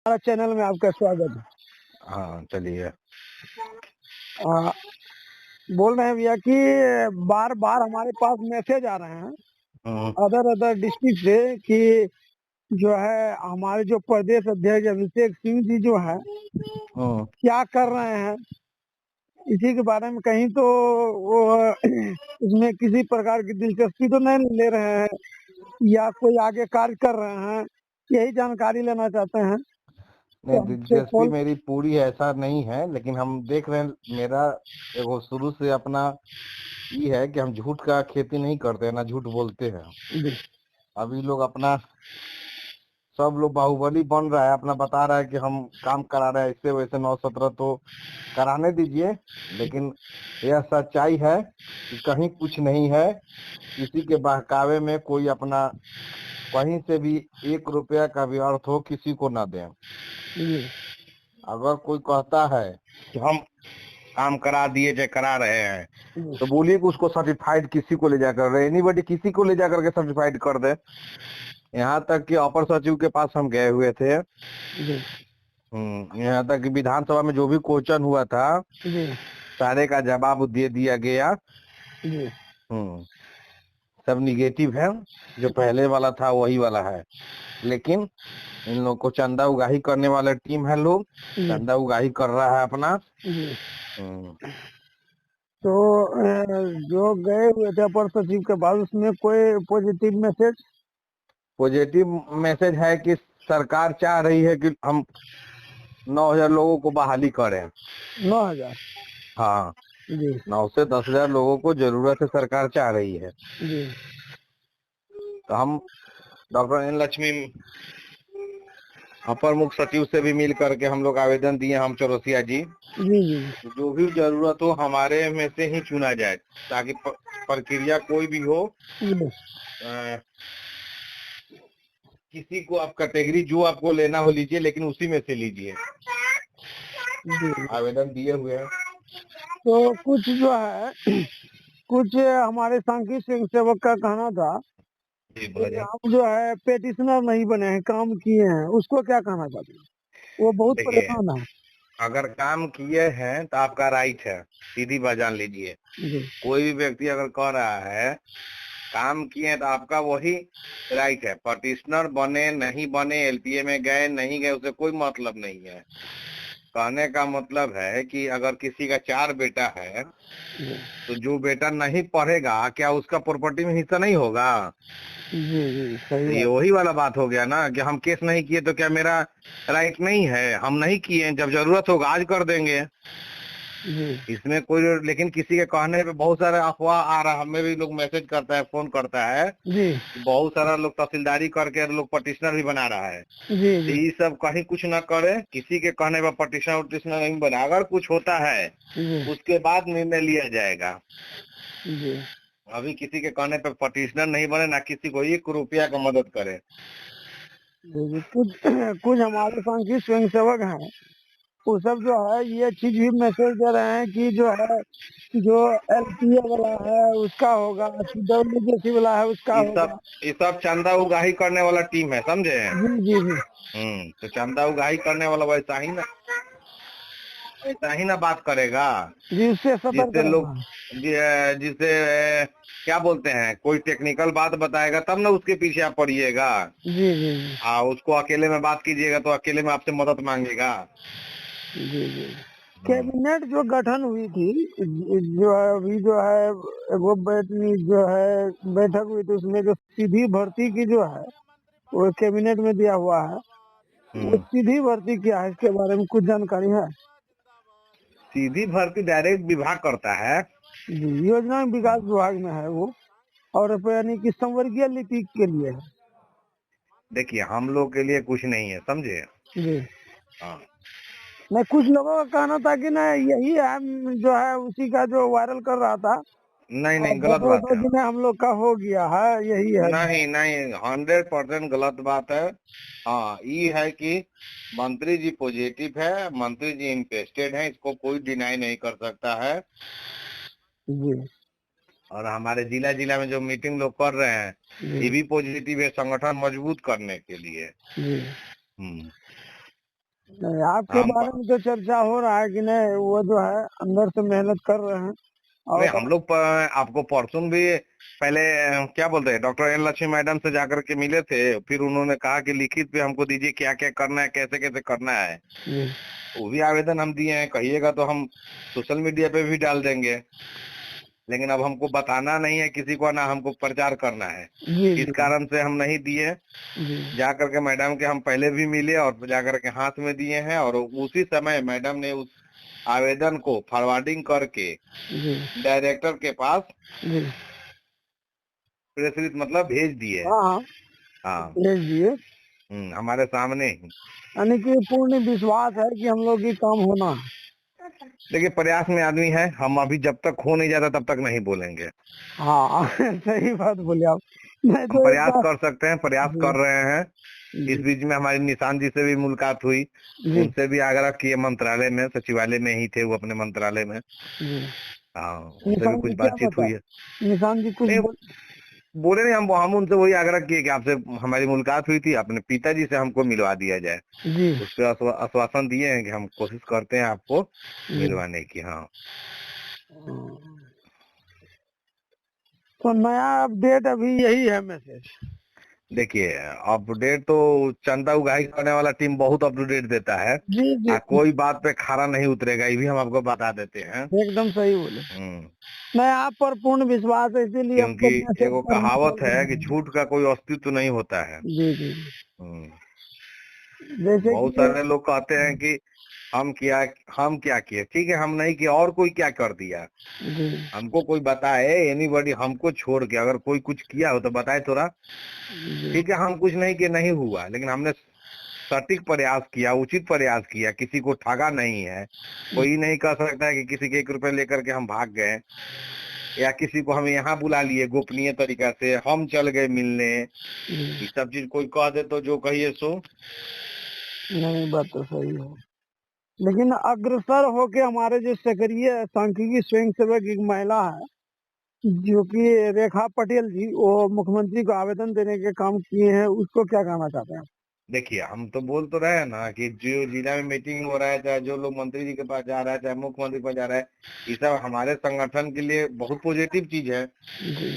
हमारा चैनल में आपका स्वागत है। हाँ चलिए। आ, बोल रहे हैं भैया कि बार बार हमारे पास मैसेज आ रहे हैं हम्म, अदर डिस्ट्रिक्ट से कि जो है हमारे जो प्रदेश अध्यक्ष अभिषेक सिंह जी जो है हम्म, क्या कर रहे हैं इसी के बारे में कहीं तो वो इसमें किसी प्रकार की दिलचस्पी तो नहीं ले रहे हैं या कोई आगे कार्य कर रहे हैं, यही जानकारी लेना चाहते हैं। नहीं तो हमसे दिलचस्पी कॉल मेरी पूरी ऐसा नहीं है, लेकिन हम देख रहे हैं। मेरा देखो शुरू से अपना ये है कि हम झूठ का खेती नहीं करते हैं, ना झूठ बोलते हैं। जी अभी लोग अपना सब लोग बाहुबली बन रहा है, अपना बता रहा है कि हम काम करा रहे हैं इससे वैसे 9-17, तो कराने दीजिए। लेकिन यह सच्चाई है कि कहीं कुछ नहीं है। किसी के बहकावे में कोई अपना कहीं से भी 1 रुपया का भी अर्थ हो किसी को ना दें। जी अगर कोई कहता है कि हम काम करा दिए चाहे करा रहे हैं, जी तो बोलिए कि उसको सर्टिफाइड किसी को ले जाकर एनीबॉडी किसी को ले जाकर के सर्टिफाइड कर दे। यहाँ तक कि अपर सचिव के पास हम गए हुए थे। जी यहाँ तक कि विधानसभा में जो भी क्वेश्चन हुआ था जी सारे का जवाब दे दिया गया। जी हम्म सब निगेटिव है, जो पहले वाला था वही वाला है। लेकिन इन लोग को चंदा उगाही करने वाला टीम है, लोग जी चंदा उगाही कर रहा है अपना। जी हम्म, तो जो गए हुए थे अपर सचिव के बाद उसमें कोई पॉजिटिव मैसेज? पॉजिटिव मैसेज है कि सरकार चाह रही है कि हम 9,000 लोगों को बहाली करें। 9,000? हाँ, जी 9 से 10,000 लोगों को जरूरत है, सरकार चाह रही है। जी तो हम डॉक्टर एन लक्ष्मी अपर मुख्य सचिव से भी मिल करके हम लोग आवेदन दिए, हम चौरसिया जी, जी जी जो भी जरूरत हो हमारे में से ही चुना जाए, ताकि प्रक्रिया कोई भी हो। जी अ, किसी को आप कैटेगरी जो आपको लेना हो लीजिए, लेकिन उसी में से लीजिए। जी। आवेदन दिए हुए हैं। तो कुछ जो है कुछ हमारे सांख्यिक स्वयं सेवक का कहना था जी कि बोला जाए। हम जो है पेटिशनर नहीं बने हैं, काम किए हैं, उसको क्या कहना चाहते हैं? वो बहुत देखिए, परेशान है। अगर काम किए हैं तो आपका राइट है, सीधी बात जान लीजिए। जी कोई भी व्यक्ति अगर कह रहा है काम किए हैं तो आपका वही राइट है। पटिशनर बने नहीं बने, एलपीए में गए नहीं गए, उससे कोई मतलब नहीं है। कहने का मतलब है कि अगर किसी का 4 बेटा है, जी तो जो बेटा नहीं पढ़ेगा क्या उसका प्रॉपर्टी में हिस्सा नहीं होगा? जी जी सही तो ये बात। वही वाला बात हो गया ना कि हम केस नहीं किए तो क्या मेरा राइट नहीं है? हम नहीं किए, जब जरूरत होगा आज कर देंगे। जी इसमें कोई, लेकिन किसी के कहने पे बहुत सारे अफवाह आ रहा है, हमें भी लोग मैसेज करता है, फोन करता है जी कि बहुत सारा लोग तहसीलदारी करके लोग पटिशनर भी बना रहा है। जी तो जी ये सब कहीं कुछ ना करे, किसी के कहने पर पटिशनर उटिशनर नहीं बना। अगर कुछ होता है जी उसके बाद निर्णय लिया जाएगा। जी अभी किसी के कहने पे पटिशनर नहीं बने, ना किसी को 1 रुपया का मदद करे। जी। कुछ कुछ हमारे सांख्यिक स्वयं सेवक हैं, वो सब जो है ये चीज भी मैसेज दे रहे हैं कि जो है जो एलपीए वाला है उसका होगा, सीडब्ल्यूजेसी वाला है उसका होगा। ये सब चंदा उगाही करने वाला टीम है, समझे? जी जी जी तो चंदा उगाही करने वाला वैसा ही ना बात करेगा। जी उससे सतर्क जिससे लोग रहना है। जिसे क्या बोलते हैं, कोई टेक्निकल बात बताएगा तब ना उसके पीछे आप पड़िएगा। जी जी जी उसको अकेले में बात कीजिएगा तो अकेले में आपसे मदद मांगेगा। जी जी। हम्म, कैबिनेट जो गठन हुई थी, जो है अभी जो है वो जो है बैठक हुई थी, उसमें जो सीधी भर्ती की जो है वो कैबिनेट में दिया हुआ है। वो हम्म। सीधी भर्ती क्या है, इसके बारे में कुछ जानकारी है? सीधी भर्ती डायरेक्ट विभाग करता है। जी योजना विकास विभाग में है वो, और यानी कि संवर्गीय लिपि के लिए है। देखिए, हम लोग के लिए कुछ नहीं है, समझे? जी हाँ, नहीं, कुछ लोगों का कहना था कि ना यही है जो है उसी का जो वायरल कर रहा था, नहीं और नहीं, गलत फोटो बात वोटो है। भी ना हम लोग का हो गया है, यही है। नहीं नहीं, 100% गलत बात है। हाँ, ये है कि मंत्री जी पॉजिटिव है, मंत्री जी इंटरेस्टेड है, इसको कोई डिनाई नहीं कर सकता है। जी और हमारे जिला जिला में जो मीटिंग लोग कर रहे हैं, जी ये भी पॉजिटिव है, संगठन मजबूत करने के लिए। जी हम्म नहीं, आपके हम बारे में तो चर्चा हो रहा है कि नहीं, वो जो है अंदर से मेहनत कर रहे हैं नहीं, और हम लोग आपको परसों भी पहले क्या बोलते हैं, डॉक्टर एन लक्ष्मी मैडम से जाकर के मिले थे, फिर उन्होंने कहा कि लिखित पे हमको दीजिए क्या क्या करना है, कैसे कैसे करना है। जी वो भी आवेदन हम दिए हैं, कहिएगा तो हम सोशल मीडिया पे भी डाल देंगे, लेकिन अब हमको बताना नहीं है किसी को, ना हमको प्रचार करना है। जी इस जी कारण से हम नहीं दिए। जी जाकर के मैडम के हम पहले भी मिले और जाकर के हाथ में दिए हैं, और उसी समय मैडम ने उस आवेदन को फॉरवर्डिंग करके जी डायरेक्टर के पास जी प्रेषित मतलब भेज दिए। हाँ हाँ, हाँ। भेज दिए। हमारे सामने ही। यानी कि पूर्ण विश्वास है कि हम लोग की काम होना है। देखिए, प्रयास में आदमी है, हम अभी जब तक हो नहीं जाता तब तक नहीं बोलेंगे। हाँ सही बात बोले आप। नहीं हम तो एक प्रयास बार। कर सकते हैं, प्रयास जी कर रहे हैं। इस जी बीच में हमारी निशान जी से भी मुलाकात हुई, जी उनसे भी आग्रह किए, मंत्रालय में सचिवालय में ही थे वो, अपने मंत्रालय में। जी। हाँ, उनसे भी निशान कुछ जी क्या बातचीत बता, हुई है। निशान जी कुछ नहीं, बोल। बोले नहीं, हम उनसे वही आग्रह किए कि आपसे हमारी मुलाकात हुई थी, अपने पिताजी से हमको मिलवा दिया जाए। जी उस पर आश्वासन दिए हैं कि हम कोशिश करते हैं आपको जी। मिलवाने की। हाँ। तो नया अपडेट अभी यही है मैसेज। देखिए, अपडेट तो चंदा उगाही करने वाला टीम बहुत अपडेट देता है। जी जी, कोई बात पे खरा नहीं उतरेगा, ये भी हम आपको बता देते हैं। एकदम सही बोले। हम्म, नहीं, आप पर पूर्ण विश्वास है, इसीलिए हम क्योंकि लोग मैसेज एगो करने कहावत वाले है कि हैं। झूठ का कोई अस्तित्व नहीं होता है। जी जी। हम्म, जैसे बहुत कि सारे लोग कहते हैं कि हम क्या हम क्या किए, ठीक है, हम नहीं किए, और कोई क्या कर दिया। जी हमको कोई बताए, एनीबॉडी, हमको छोड़ के अगर कोई कुछ किया हो तो बताए थोड़ा। जी ठीक है, हम कुछ नहीं किए, नहीं हुआ, लेकिन हमने सटीक प्रयास किया, उचित प्रयास किया, किसी को ठगा नहीं है। कोई नहीं कह सकता है कि किसी के 1 रुपए लेकर के हम भाग गए, या किसी को हम यहाँ बुला लिए गोपनीय तरीका से, हम चल गए मिलने। जी। ये सब चीज कोई कह दे तो जो कहिए सो। नहीं, बात तो सही है। लेकिन अग्रसर होके हमारे जो सक्रिय सांख्यिकी स्वयंसेवक एक महिला है, जो कि रेखा पटेल जी, वो मुख्यमंत्री को आवेदन देने के काम किए हैं, उसको क्या कहना चाहते हैं आप? देखिए, हम तो बोल तो रहे हैं ना कि जो जिला में मीटिंग हो रहा है, चाहे जो लोग मंत्री जी के पास जा रहा है, चाहे मुख्यमंत्री के पास जा रहा है, ये सब हमारे संगठन के लिए बहुत पॉजिटिव चीज है। जी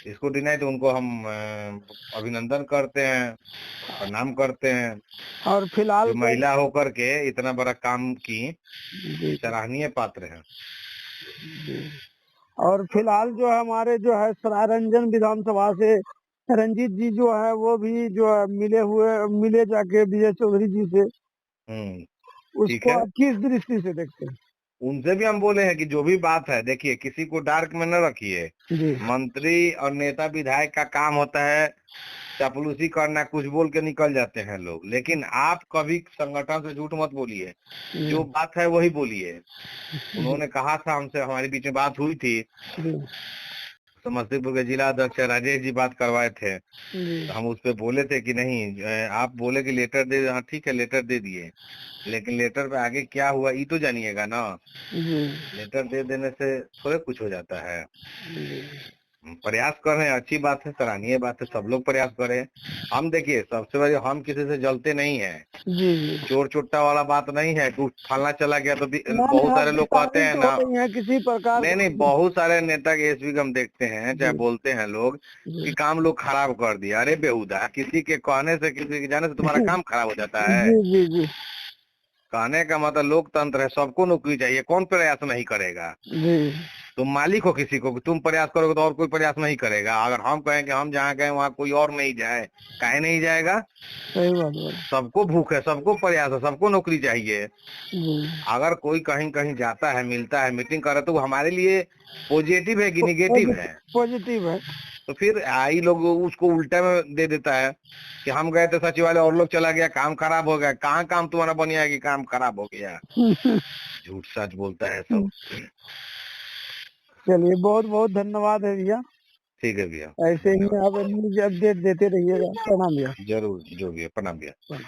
इसको डिनाई तो उनको हम अभिनंदन करते हैं, प्रणाम करते हैं। और फिलहाल जो महिला होकर के इतना बड़ा काम की, जी सराहनीय पात्र है। जी। और फिलहाल जो है हमारे जो है सरायरंजन विधानसभा से रंजीत जी जो है, वो भी जो है मिले जाके विजय चौधरी जी से। हम्म, ठीक उसको है। आप किस दृष्टि से देखते हैं? उनसे भी हम बोले हैं कि जो भी बात है, देखिए, किसी को डार्क में न रखिए। जी मंत्री और नेता विधायक का काम होता है चापलूसी करना, कुछ बोल के निकल जाते हैं लोग, लेकिन आप कभी संगठन से झूठ मत बोलिए, जी जो बात है वही बोलिए। जी उन्होंने कहा था हमसे, हमारी बीच में बात हुई थी, जी समस्तीपुर के जिला अध्यक्ष राजेश जी बात करवाए थे, जी तो हम उस पे बोले थे कि नहीं, आप बोले कि लेटर दे, हाँ ठीक है, लेटर दे दिए, लेकिन लेटर पे आगे क्या हुआ ये तो जानिएगा ना। जी लेटर दे देने से थोड़े कुछ हो जाता है। जी प्रयास कर रहे हैं, अच्छी बात है, सराहनीय बात है, सब लोग प्रयास करें। हम देखिए, सबसे बड़ी, हम किसी से जलते नहीं है, जी जी। चोर चुट्टा वाला बात नहीं है कि फलना चला गया तो नहीं नहीं, बहुत सारे आपकी लोग कहते तारीफ हैं तो हो ना। रही है किसी प्रकार नहीं नहीं, का। बहुत सारे नेता के एसपी को हम देखते हैं, चाहे जी बोलते हैं लोग जी कि काम लोग खराब कर दिया। अरे बेहुदा, किसी के कहने से, किसी के जाने से तुम्हारा काम खराब हो जाता है। जी जी जी कहने का मतलब लोकतंत्र है, सबको नौकरी चाहिए, कौन प्रयास नहीं करेगा। जी। तुम मालिक हो किसी को, तुम प्रयास करोगे तो और कोई प्रयास नहीं करेगा। अगर हम कहें कि हम जहाँ गए वहाँ कोई और नहीं जाए, काहे नहीं जाएगा। सही बात बोले। सबको भूख है, सबको प्रयास है, सबको नौकरी चाहिए। जी अगर कोई कहीं कहीं जाता है, मिलता है, मीटिंग कर रहा है, तो वो हमारे लिए पॉजिटिव है कि निगेटिव है। पॉजिटिव है। तो फिर आई लोग उसको उल्टा में दे देता है कि हम गए थे सचिवालय और लोग चला गया, काम खराब हो गया। कहाँ काम तुम्हारा बन गया कि काम खराब हो गया। झूठ सच बोलता है सब। चलिए, बहुत बहुत धन्यवाद है भैया। ठीक है भैया, ऐसे ही धन्यवाद। आप न्यूज अपडेट देते रहिएगा। प्रणाम भैया। जरूर, जो भी है, प्रणाम भैया।